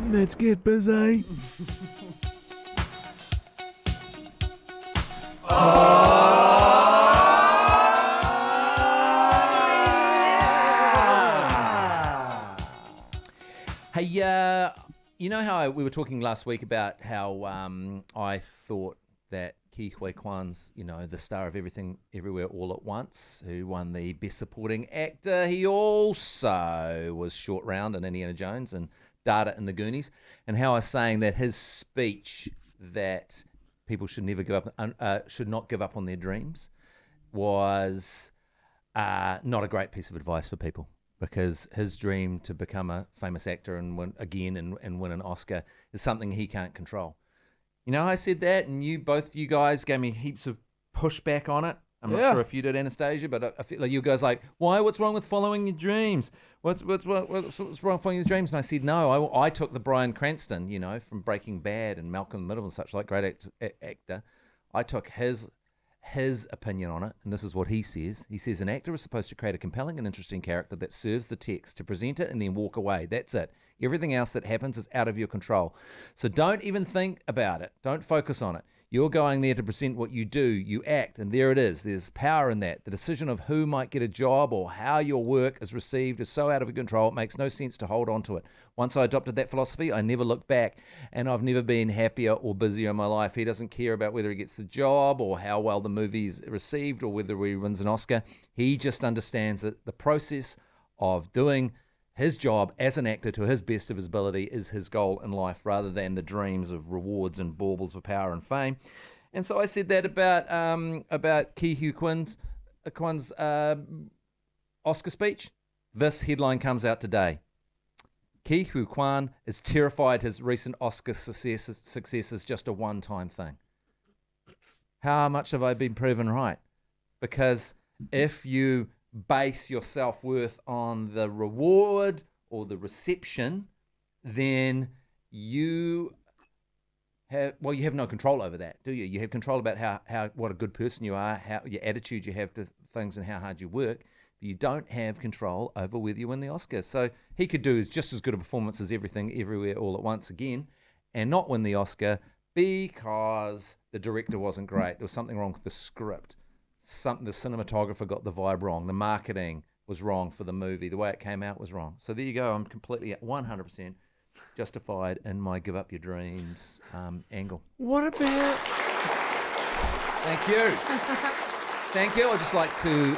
Let's get busy. Hey, you know how we were talking last week about how I thought that Quinns, the star of Everything Everywhere All at Once, who won the Best Supporting Actor, he also was Short Round in Indiana Jones and Data in the Goonies, and how I was saying that his speech that people should never should not give up on their dreams was not a great piece of advice for people. Because his dream to become a famous actor and win again and win an Oscar is something he can't control. I said that, and both you guys gave me heaps of pushback on it. I'm not sure if you did, Anastasia, but I feel like you guys like, why? What's wrong with following your dreams? What's wrong with following your dreams? And I said, no, I took the Bryan Cranston, from Breaking Bad and Malcolm in the Middle and such, like great actor. I took his opinion on it, and this is what he says. He says, an actor is supposed to create a compelling and interesting character that serves the text, to present it and then walk away. That's it. Everything else that happens is out of your control. So don't even think about it. Don't focus on it. You're going there to present what you do. You act, and there it is. There's power in that. The decision of who might get a job or how your work is received is so out of your control, it makes no sense to hold on to it. Once I adopted that philosophy, I never looked back, and I've never been happier or busier in my life. He doesn't care about whether he gets the job or how well the movie's received or whether he wins an Oscar. He just understands that the process of doing his job as an actor to his best of his ability is his goal in life, rather than the dreams of rewards and baubles of power and fame. And so I said that about Hugh Quinns' Oscar speech. This headline comes out today. Hugh Quinn is terrified his recent Oscar success is just a one-time thing. How much have I been proven right? Because if you base your self-worth on the reward or the reception, then you have no control over that, do you? You have control about how what a good person you are, how your attitude you have to things, and how hard you work. But you don't have control over whether you win the Oscar. So he could do just as good a performance as Everything Everywhere All at Once again and not win the Oscar because the director wasn't great. There was something wrong with the script. The cinematographer got the vibe wrong. The marketing was wrong for the movie. The way it came out was wrong. So there you go. I'm completely at 100% justified in my give up your dreams angle. What about... Thank you. Thank you. I'd just like to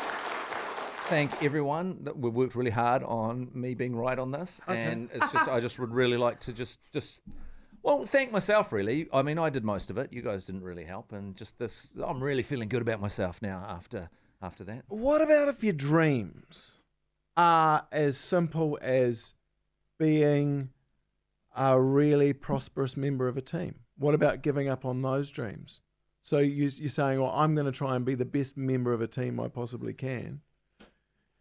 thank everyone that we worked really hard on me being right on this. Okay. And it's just I just would really like to just thank myself, really. I mean, I did most of it. You guys didn't really help. And just this, I'm really feeling good about myself now after that. What about if your dreams are as simple as being a really prosperous member of a team? What about giving up on those dreams? So you're saying, well, I'm going to try and be the best member of a team I possibly can.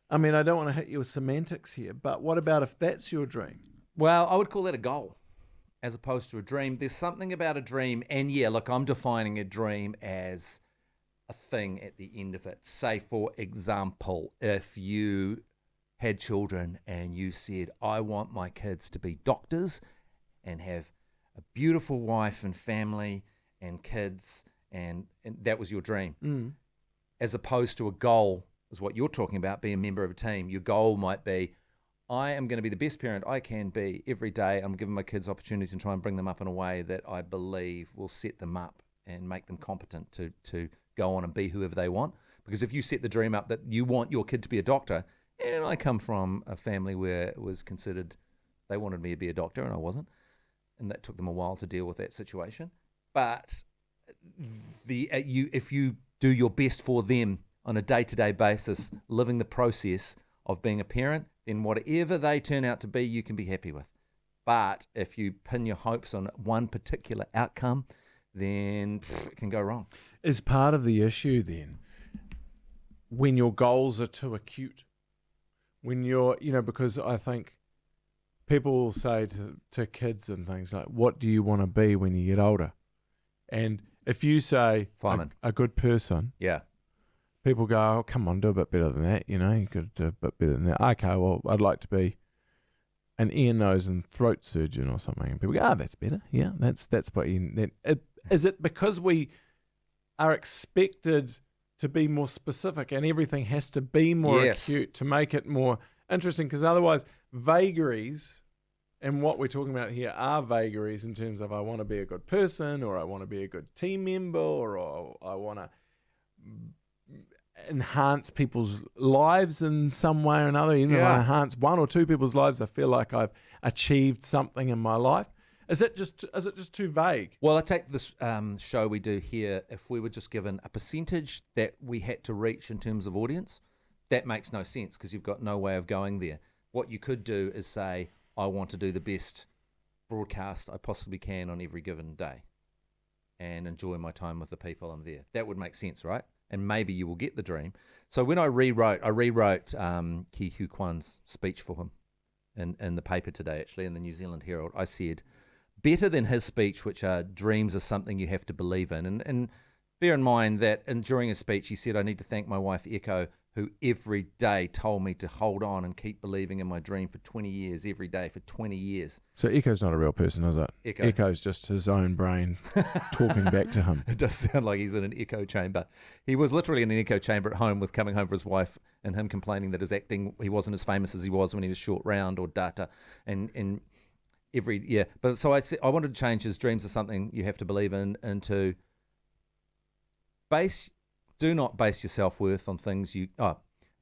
I mean, I don't want to hit you with semantics here, but what about if that's your dream? Well, I would call that a goal as opposed to a dream. There's something about a dream, and yeah, look, I'm defining a dream as a thing at the end of it. Say, for example, if you had children and you said, I want my kids to be doctors and have a beautiful wife and family and kids, and that was your dream. As opposed to a goal, is what you're talking about, being a member of a team. Your goal might be, I am going to be the best parent I can be every day. I'm giving my kids opportunities and try and bring them up in a way that I believe will set them up and make them competent to go on and be whoever they want. Because if you set the dream up that you want your kid to be a doctor, and I come from a family where it was considered, they wanted me to be a doctor and I wasn't, and that took them a while to deal with that situation. But if you do your best for them on a day-to-day basis, living the process of being a parent, then whatever they turn out to be, you can be happy with. But if you pin your hopes on one particular outcome, then it can go wrong. Is part of the issue then when your goals are too acute? When you're, because I think people will say to kids and things like, what do you want to be when you get older? And if you say a good person, yeah, people go, oh, come on, do a bit better than that. You could do a bit better than that. Okay, well, I'd like to be an ear, nose, and throat surgeon or something, and people go, that's better. Yeah, that's what you. Is it because we are expected to be more specific, and everything has to be more acute to make it more interesting? Because otherwise, vagaries, and what we're talking about here are vagaries in terms of I want to be a good person, or I want to be a good team member, or I want to enhance people's lives in some way or another. If I enhance one or two people's lives, I feel like I've achieved something in my life. Is it just too vague? Well, I take this show we do here, if we were just given a percentage that we had to reach in terms of audience, that makes no sense because you've got no way of going there. What you could do is say, I want to do the best broadcast I possibly can on every given day and enjoy my time with the people I'm there. That would make sense, right? And maybe you will get the dream. So when I rewrote Hugh Quinns' speech for him in the paper today, actually, in the New Zealand Herald. I said, better than his speech, which are dreams are something you have to believe in. And bear in mind that during his speech, he said, I need to thank my wife, Echo, who every day told me to hold on and keep believing in my dream for 20 years, every day for 20 years. So Echo's not a real person, is it? Echo's just his own brain talking back to him. It does sound like he's in an echo chamber. He was literally in an echo chamber at home with coming home for his wife and him complaining that his acting, he wasn't as famous as he was when he was Short Round or Data. And every, yeah. But so I wanted to change his dreams are something you have to believe in into do not base your self-worth on things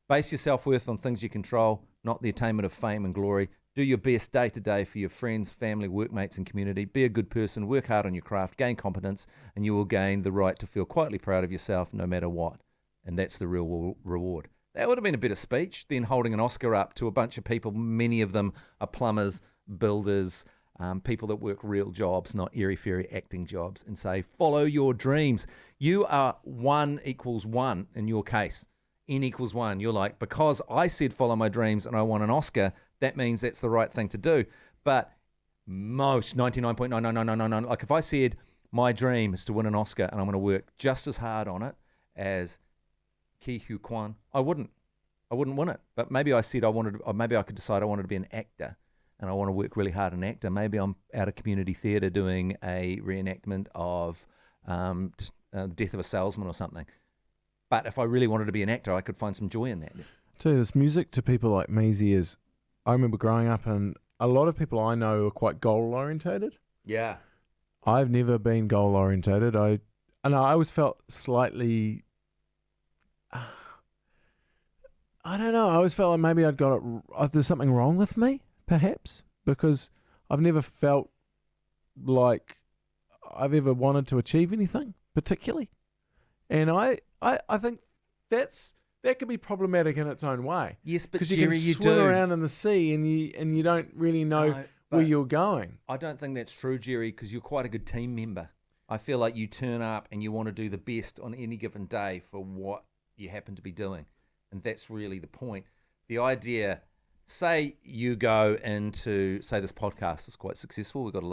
base your self-worth on things you control, not the attainment of fame and glory. Do your best day to day for your friends, family, workmates, and community. Be a good person, work hard on your craft, gain competence, and you will gain the right to feel quietly proud of yourself no matter what. And that's the real reward. That would have been a better speech than holding an Oscar up to a bunch of people. Many of them are plumbers, builders, people that work real jobs, not airy-fairy acting jobs, and say, follow your dreams. You are 1 equals 1 in your case. N equals 1. You're like, because I said follow my dreams and I want an Oscar, that means that's the right thing to do. But most, 99.99999, like if I said my dream is to win an Oscar and I'm going to work just as hard on it as Hugh Quinn, I wouldn't win it. But maybe I said maybe I could decide I wanted to be an actor and I want to work really hard as an actor. Maybe I'm out of community theatre doing a reenactment of the death of a salesman or something. But if I really wanted to be an actor, I could find some joy in that. So this music to people like me's ears. I remember growing up and a lot of people I know are quite goal-orientated. Yeah. I've never been goal-orientated. I always felt slightly... I don't know. I always felt like maybe there's something wrong with me, perhaps, because I've never felt like I've ever wanted to achieve anything particularly. And I think that could be problematic in its own way. Yes, but because you can swim around in the sea and you don't really know where you're going. I don't think that's true, Jerry, because you're quite a good team member. I feel like you turn up and you want to do the best on any given day for what you happen to be doing. And that's really the point. The idea, say you go into, say this podcast is quite successful. We've got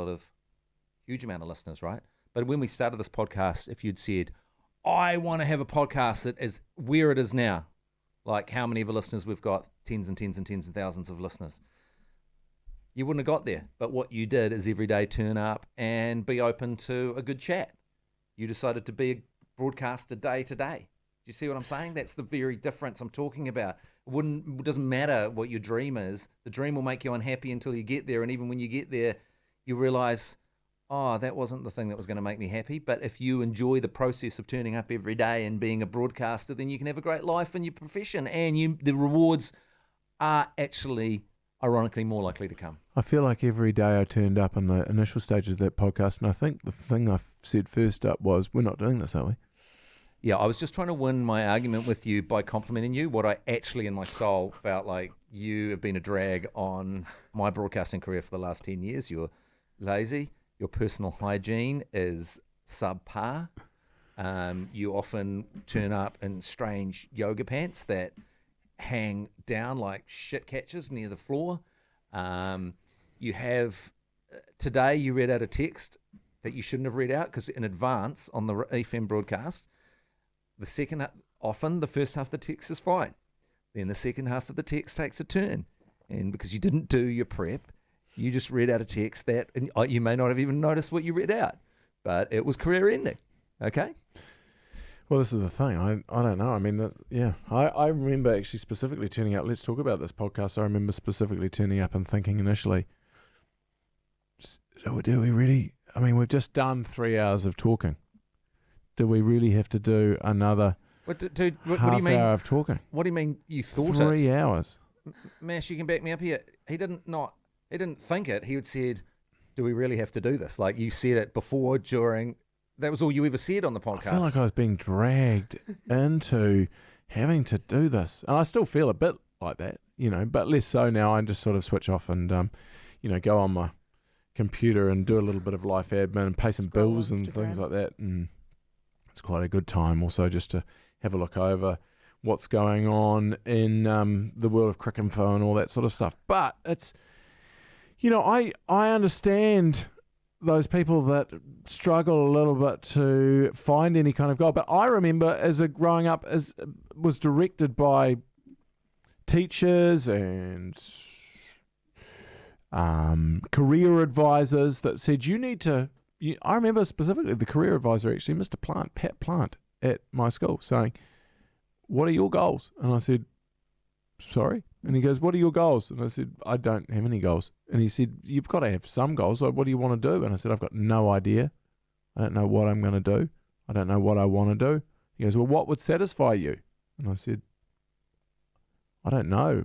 huge amount of listeners, right? But when we started this podcast, if you'd said, I want to have a podcast that is where it is now, like how many of the listeners we've got, tens and tens and tens of thousands of listeners, you wouldn't have got there. But what you did is every day turn up and be open to a good chat. You decided to be a broadcaster day to day. Do you see what I'm saying? That's the very difference I'm talking about. It doesn't matter what your dream is. The dream will make you unhappy until you get there. And even when you get there, you realize, oh, that wasn't the thing that was going to make me happy. But if you enjoy the process of turning up every day and being a broadcaster, then you can have a great life in your profession. And the rewards are actually, ironically, more likely to come. I feel like every day I turned up in the initial stages of that podcast, and I think the thing I said first up was, we're not doing this, are we? Yeah, I was just trying to win my argument with you by complimenting you. What I actually in my soul felt like you have been a drag on my broadcasting career for the last 10 years. You're lazy. Your personal hygiene is subpar. You often turn up in strange yoga pants that hang down like shit catchers near the floor. You have, today you read out a text that you shouldn't have read out because in advance on the FM broadcast, the first half of the text is fine. Then the second half of the text takes a turn. And because you didn't do your prep, You just read out a text that and you may not have even noticed what you read out, but it was career ending. Okay. Well, this is the thing. I don't know. I mean, I remember actually specifically turning up. Let's talk about this podcast. I remember specifically turning up and thinking initially, do we really? I mean, we've just done 3 hours of talking. Do we really have to do another what do you mean? Hour of talking? What do you mean you thought 3 hours? Mash, you can back me up here. He didn't think it. He had said, do we really have to do this? Like you said it before, during. That was all you ever said on the podcast. I feel like I was being dragged into having to do this. And I still feel a bit like that, but less so now. I just sort of switch off and, go on my computer and do a little bit of life admin and pay some bills and things like that. And it's quite a good time also just to have a look over what's going on in the world of Cricinfo and all that sort of stuff. But it's, I understand those people that struggle a little bit to find any kind of goal. But I remember growing up was directed by teachers and career advisors that said, you need to, I remember specifically the career advisor, actually, Mr. Pat Plant at my school, saying, what are your goals? And I said, sorry? And he goes, what are your goals? And I said, I don't have any goals. And he said, you've got to have some goals. Like, what do you want to do? And I said, I've got no idea. I don't know what I'm going to do. I don't know what I want to do. He goes, well, what would satisfy you? And I said, I don't know.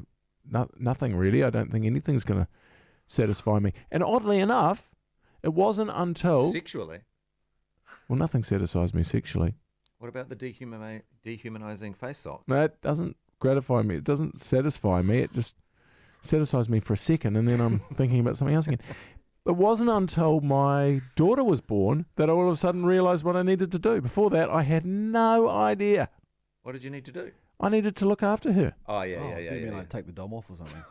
Nothing really. I don't think anything's going to satisfy me. And oddly enough, it wasn't until... Sexually? Well, nothing satisfies me sexually. What about the dehumanizing face sock? No, it doesn't gratify me. It doesn't satisfy me. It just satisfies me for a second, and then I'm thinking about something else again. It wasn't until my daughter was born that I all of a sudden realised what I needed to do. Before that, I had no idea. What did you need to do? I needed to look after her. Oh, yeah. You mean like take the dom off or something?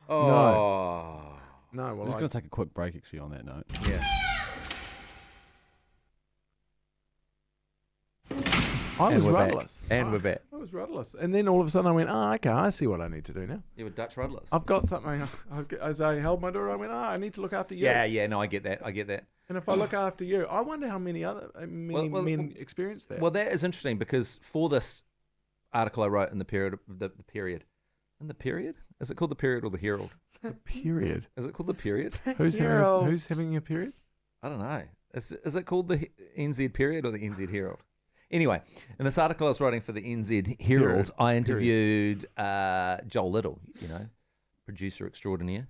Oh. No, well, I'm just going to take a quick break, actually, on that note. Yeah. I was rudderless. And we're back. I was rudderless. And then all of a sudden I went, okay, I see what I need to do now. You were Dutch rudderless. I've got something. As I held my daughter, I went, I need to look after you. Yeah, no, I get that. And if I look after you, I wonder how many other men experience that. Well, that is interesting because for this article I wrote in the period. In the period? Is it called the period or the Herald? The period. Is it called the period? Who's having a period? I don't know. Is it called the NZ period or the NZ Herald? Anyway, in this article I was writing for the NZ Herald, I interviewed Joel Little, producer extraordinaire,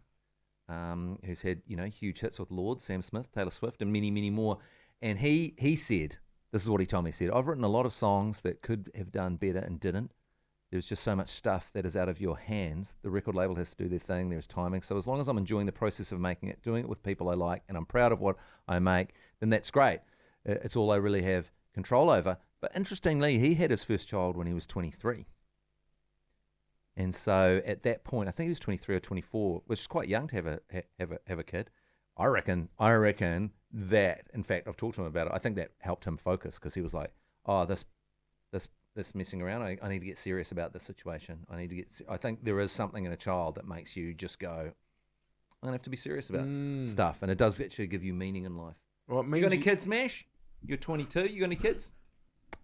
who's had, huge hits with Lord, Sam Smith, Taylor Swift, and many, many more. And he said, this is what he told me, he said, I've written a lot of songs that could have done better and didn't. There's just so much stuff that is out of your hands. The record label has to do their thing. There's timing. So as long as I'm enjoying the process of making it, doing it with people I like, and I'm proud of what I make, then that's great. It's all I really have control over. But interestingly, he had his first child when he was 23. And so at that point, I think he was 23 or 24, which is quite young to have a kid. I reckon that, in fact, I've talked to him about it. I think that helped him focus because he was like, oh, this messing around, I need to get serious about this situation. I think there is something in a child that makes you just go, I'm going to have to be serious about stuff. And it does actually give you meaning in life. Well, you got any kids, Smash? You're 22. You got any kids?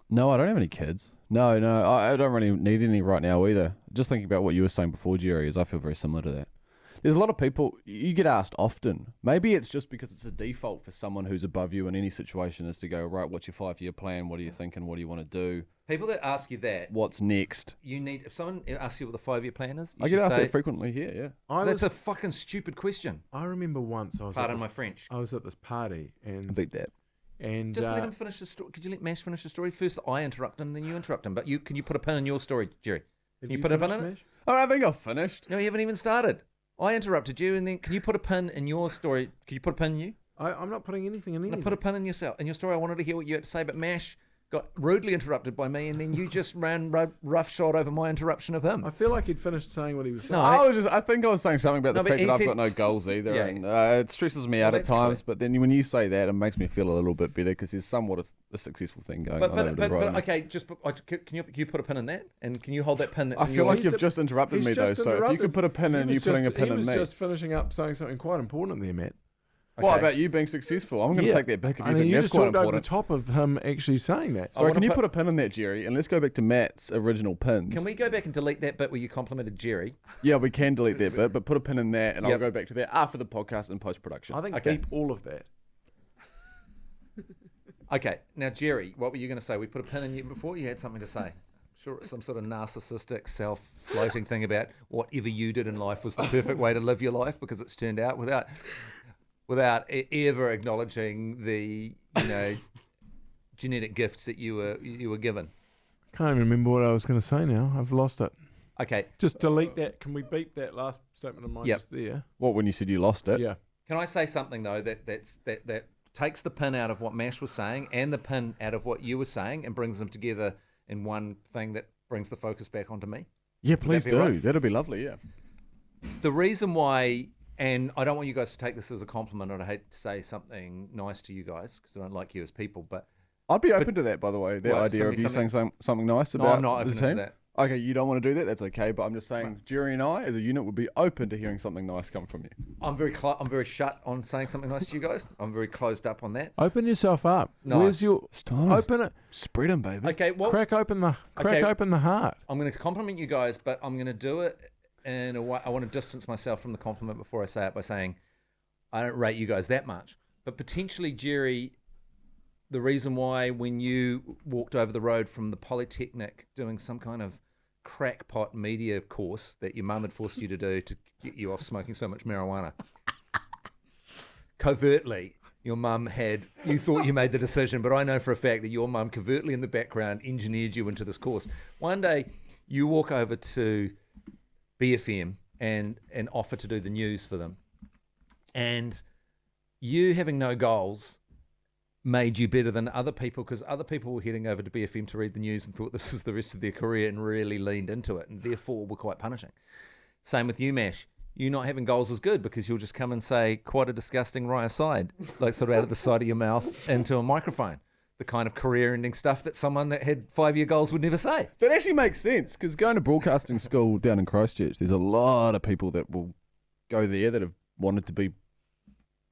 No, I don't have any kids. No, I don't really need any right now either. Just thinking about what you were saying before, Jerry, is I feel very similar to that. There's a lot of people, you get asked often. Maybe it's just because it's a default for someone who's above you in any situation is to go, right, what's your 5-year plan? What are you thinking? What do you want to do? People that ask you that. What's next? If someone asks you what the 5-year plan is, I get asked that frequently here, yeah. That's a fucking stupid question. I remember once Pardon my French. I was at this party and... I beat that. And just let him finish the story. Could you let Mash finish the story? First I interrupt him, then you interrupt him. But can you put a pin in your story, Jerry? Can you put a pin in it? Oh, I think I've finished. No, you haven't even started. I interrupted you, and then can you put a pin in your story? Can you put a pin in you? I'm not putting anything in anything. No, put a pin in yourself. In your story, I wanted to hear what you had to say, but Mash got rudely interrupted by me, and then you just ran roughshod over my interruption of him. I feel like he'd finished saying what he was saying. No, I think I was saying something about the fact that I've got no goals either, and it stresses me out at times. But then when you say that, it makes me feel a little bit better because there's somewhat of the successful thing going But on over to the right. okay, can you put a pin in that, and can you hold that pin? That's I in feel like yours? you've just interrupted me though. So if you could put a pin in, you putting a pin in me. He was just finishing up saying something quite important there, Matt. What about you being successful? I'm going to take that back if you think you that's just quite talked over the important. top of him actually saying that. Sorry, can you put a pin in that, Jerry? And let's go back to Matt's original pins. Can we go back and delete that bit where you complimented Jerry? Yeah, we can delete that bit, but put a pin in that, and I'll go back to that after the podcast and post-production. I think beep all of that. Okay, now Jerry, what were you going to say? We put a pin in you before. You had something to say. Sure, some sort of narcissistic, self-floating thing about whatever you did in life was the perfect way to live your life because it's turned out without ever acknowledging the genetic gifts that you were given. Can't even remember what I was going to say now. I've lost it. Okay, just delete that. Can we beep that last statement of mine just there? What, when you said you lost it? Yeah. Can I say something though that takes the pin out of what Mash was saying and the pin out of what you were saying and brings them together in one thing that brings the focus back onto me? Yeah, please do. Right? That'll be lovely, yeah. The reason why, and I don't want you guys to take this as a compliment, and I hate to say something nice to you guys because I don't like you as people, but... I'd be open to that, by the way, the idea of you saying something nice about I'm not the open team. to that. Okay, you don't want to do that, that's okay, but I'm just saying Jerry and I, as a unit, would be open to hearing something nice come from you. I'm very shut on saying something nice to you guys. I'm very closed up on that. Open yourself up. No. Where's your... Open it. Spread them, baby. Okay, well... Crack open the heart. I'm going to compliment you guys, but I'm going to do it in a way... I want to distance myself from the compliment before I say it by saying I don't rate you guys that much. But potentially, Jerry, the reason why when you walked over the road from the Polytechnic doing some kind of crackpot media course that your mum had forced you to do to get you off smoking so much marijuana, covertly, your mum you thought you made the decision, but I know for a fact that your mum covertly in the background engineered you into this course. One day, you walk over to BFM and offer to do the news for them. And you having no goals made you better than other people because other people were heading over to BFM to read the news and thought this was the rest of their career and really leaned into it and therefore were quite punishing. Same with you, Mash. You not having goals is good because you'll just come and say quite a disgusting wry aside, like sort of out of the side of your mouth into a microphone. The kind of career-ending stuff that someone that had 5-year goals would never say. That actually makes sense because going to broadcasting school down in Christchurch, there's a lot of people that will go there that have wanted to be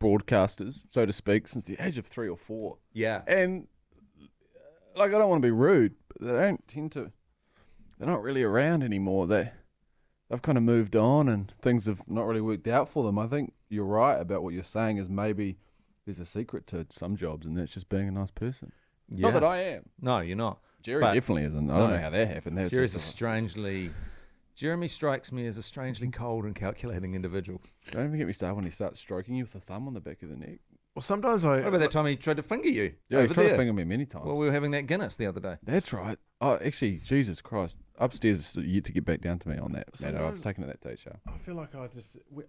broadcasters, so to speak, since the age of 3 or 4. Yeah. And like, I don't want to be rude, but they're not really around anymore. They've kind of moved on and things have not really worked out for them. I think you're right about what you're saying is maybe there's a secret to some jobs and that's just being a nice person. Yeah. Not that I am. No, you're not. Jerry definitely isn't. I don't know how that happened. Jeremy strikes me as a strangely cold and calculating individual. Don't even get me started when he starts stroking you with a thumb on the back of the neck. Well, sometimes What about that time he tried to finger you? Yeah, he's over tried there? to finger me many times. Well, we were having that Guinness the other day. That's right. Oh, actually, Jesus Christ. Upstairs is yet to get back down to me on that. Sometimes- I've taken it that day, Charles. I feel like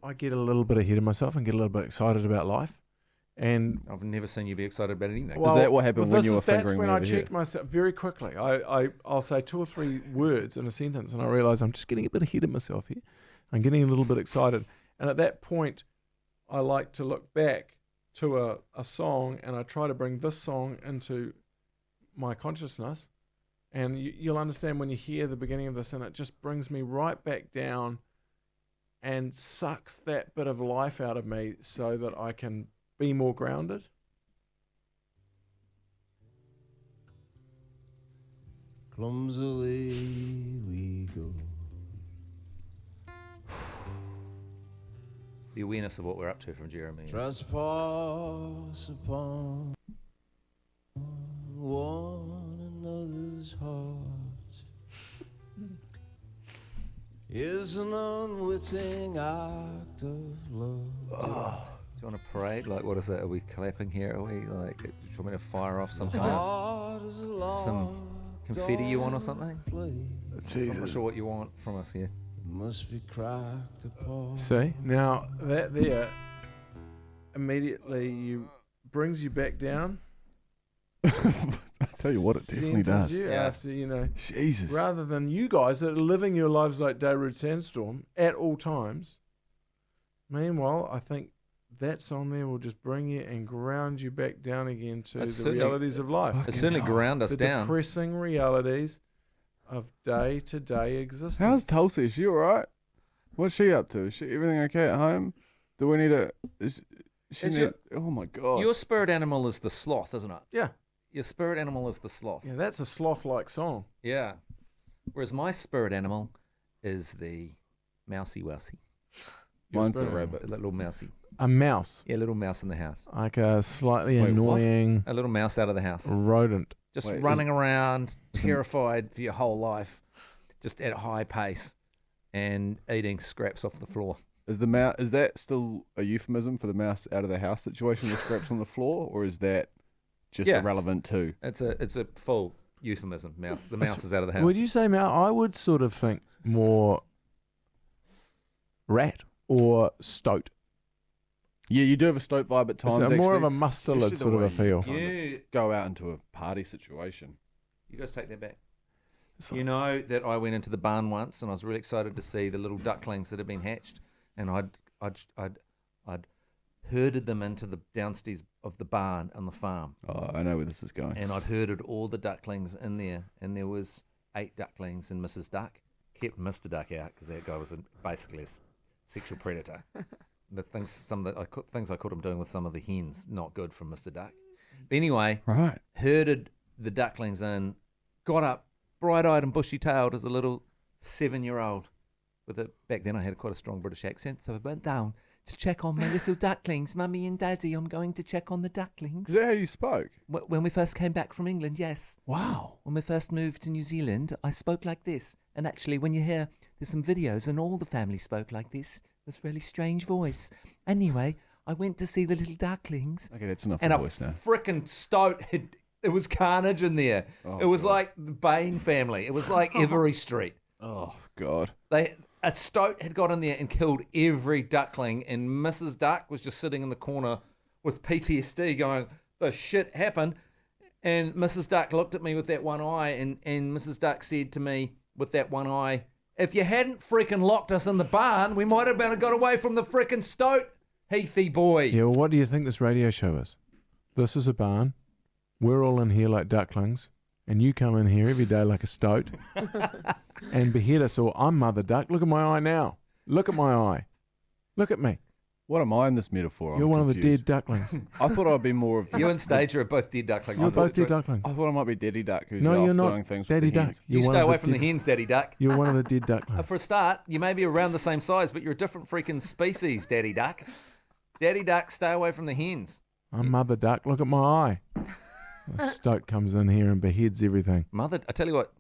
I get a little bit ahead of myself and get a little bit excited about life. And I've never seen you be excited about anything. Is that what happened when you were fingering me That's when over I check myself very quickly. I'll say 2 or 3 words in a sentence and I realise I'm just getting a bit ahead of myself here. I'm getting a little bit excited. And at that point, I like to look back to a song and I try to bring this song into my consciousness. And you'll understand when you hear the beginning of this and it just brings me right back down and sucks that bit of life out of me so that I can be more grounded. Clumsily we go. The awareness of what we're up to from Jeremy. Trespass upon one another's hearts is an unwitting act of love. Do you want to parade? Like, what is it? Are we clapping here? Are we like? Do you want me to fire off some kind of some confetti you want or something? I'm not sure what you want from us here. Must be cracked apart. See, now that there immediately brings you back down. I tell you what, it definitely does. You after, Jesus. rather than you guys that are living your lives like Darude Sandstorm at all times. Meanwhile, I think that song there will just bring you and ground you back down again to It's the certainly- realities of life. It certainly ground us The down. depressing realities of day-to-day existence. How's Tulsi? Is she all right? What's she up to? Is she everything okay at home? Do we need to? Oh my god! Your spirit animal is the sloth, isn't it? Yeah. Your spirit animal is the sloth. Yeah, that's a sloth-like song. Yeah. Whereas my spirit animal is the mousy wousy. Mine's the spirit rabbit. A little mousy. A mouse. Yeah, little mouse in the house. Like a slightly Wait, what? annoying A little mouse out of the house. rodent. Just Wait, running around, terrified for your whole life, just at a high pace and eating scraps off the floor. Is the mouse? Is that still a euphemism for the mouse out of the house situation with scraps on the floor, or is that just Yeah. irrelevant too? It's a full euphemism. Mouse. The mouse is out of the house. Would you say mouse? I would sort of think more rat or stoat. Yeah, you do have a stoat vibe at times. It's more of actually. a mustarlid Especially sort of the a way feel. kind of You go out into a party situation. guys take that back. It's You know that I went into the barn once and I was really excited to see the little ducklings that had been hatched, and I'd herded them into the downstairs of the barn on the farm, Oh, I know where this is going. and I'd herded all the ducklings in there, and there was 8 ducklings and Mrs. Duck. Kept Mr. Duck out because that guy was basically a sexual predator. The things, things I caught him doing with some of the hens, not good from Mr. Duck. But anyway, Right. herded the ducklings in, got up, bright-eyed and bushy-tailed as a little 7-year-old. Back then I had quite a strong British accent, so I went down to check on my little ducklings. Mummy and Daddy, I'm going to check on the ducklings. Is that how you spoke? When we first came back from England, yes. Wow. When we first moved to New Zealand, I spoke like this. And actually, when you hear, there's some videos and all the family spoke like this really strange voice. Anyway, I went to see the little ducklings. Okay, that's enough And a voice now. frickin' stoat it was carnage in there. Oh, it was God. like the Bain family. It was like Every Street. Oh God. A stoat had got in there and killed every duckling, and Mrs. Duck was just sitting in the corner with PTSD going, the shit happened. And Mrs. Duck looked at me with that one eye, and Mrs. Duck said to me with that one eye, if you hadn't freaking locked us in the barn, we might have been got away from the freaking stoat, Heathy boy. Yeah, well, what do you think this radio show is? This is a barn. We're all in here like ducklings, and you come in here every day like a stoat and behead us all. I'm Mother Duck. Look at my eye now. Look at my eye. Look at me. What am I in this metaphor? You're I'm one of the confused. dead ducklings. I thought I'd be more of the. You and Stage are both dead ducklings. You're both dead ducklings. I thought I might be Daddy Duck, who's No, off you're not. doing things Daddy with the Duck. hens. You You're stay one away of from the dead- hens, Daddy Duck. You're one of the dead ducklings. For a start, you may be around the same size, but you're a different freaking species, Daddy Duck. Daddy Duck, stay away from the hens. I'm Mother Duck. Look at my eye. The stoat comes in here and beheads everything. I tell you what,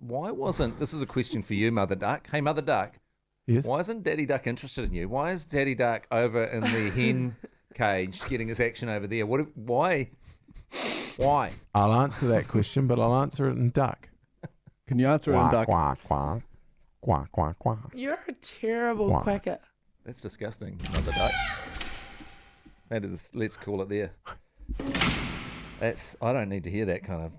this is a question for you, Mother Duck. Hey, Mother Duck, Yes? why isn't Daddy Duck interested in you? Why is Daddy Duck over in the hen cage getting his action over there? Why? I'll answer that question, but I'll answer it in duck. Can you answer it in Duck? Quack, quack. Quack, quack, quack. You're a terrible Wow. quacker. That's disgusting, Mother Duck. That is, let's call it there. I don't need to hear that kind of...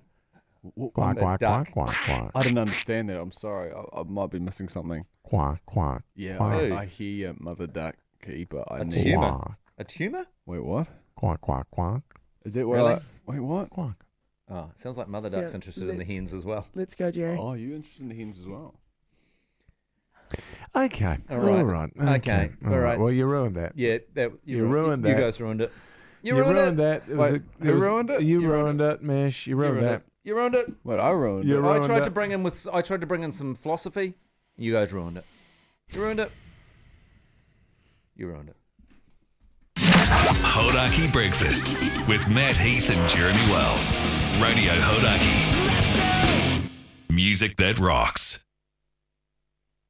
Quack, A quack, duck. quack, quack, quack. I didn't understand that. I'm sorry. I might be missing something. Quack, quack. Yeah, Quack. I hear you, Mother Duck Keeper. I A need. tumour. Quack, A tumour? Wait, what? quack, quack, quack. Is that where? Really? Wait, what? Quack. Oh, sounds like Mother Duck's Yeah, interested in the hens as well. Let's go, Jerry. Oh, you interested in the hens as well? Okay. All right. All right. Okay. All right. Well, you ruined that. Yeah, You ruined You that. guys ruined it. You ruined it. that. It Wait, who ruined it? You You ruined ruined it, Mish. You ruined that. You ruined it. Wait, I ruined You it. ruined I tried it. to bring in some philosophy. You guys ruined it. You ruined it. You ruined it. Hodaki Breakfast with Matt Heath and Jeremy Wells. Radio Hodaki. Music that rocks.